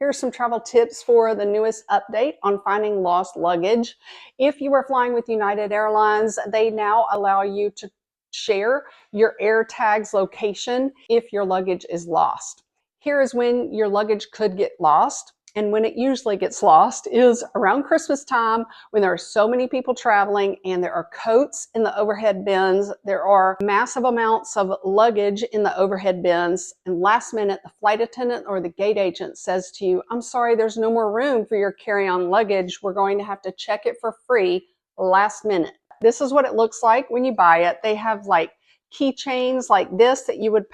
Here are some travel tips for the newest update on finding lost luggage. If you are flying with United Airlines, they now allow you to share your AirTags location if your luggage is lost. Here is when your luggage could get lost. And when it usually gets lost is around Christmas time when there are so many people traveling and there are coats in the overhead bins. There are massive amounts of luggage in the overhead bins. And last minute, the flight attendant or the gate agent says to you, "I'm sorry, there's no more room for your carry-on luggage. We're going to have to check it for free last minute." This is what it looks like when you buy it. They have like keychains like this that you would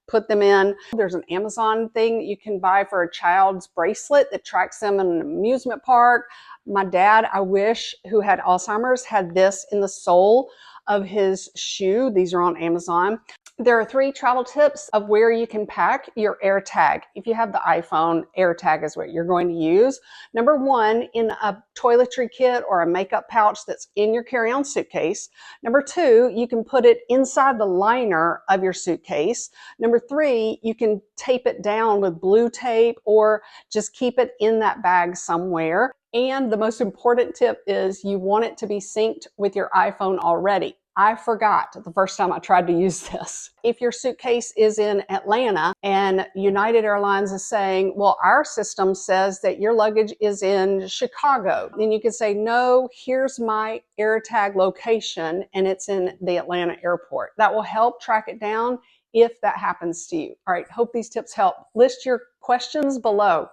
put them in. There's an Amazon thing that you can buy for a child's bracelet that tracks them in an amusement park. My dad, I wish, who had Alzheimer's, had this in the sole of his shoe. These are on Amazon. There are 3 travel tips of where you can pack your AirTag. If you have the iPhone, AirTag is what you're going to use. Number 1, in a toiletry kit or a makeup pouch that's in your carry-on suitcase. Number 2, you can put it inside the liner of your suitcase. Number 3, you can tape it down with blue tape or just keep it in that bag somewhere. And the most important tip is you want it to be synced with your iPhone already. I forgot the first time I tried to use this. If your suitcase is in Atlanta and United Airlines is saying, well, our system says that your luggage is in Chicago, then you can say, no, here's my AirTag location and it's in the Atlanta airport. That will help track it down if that happens to you. All right, hope these tips help. List your questions below.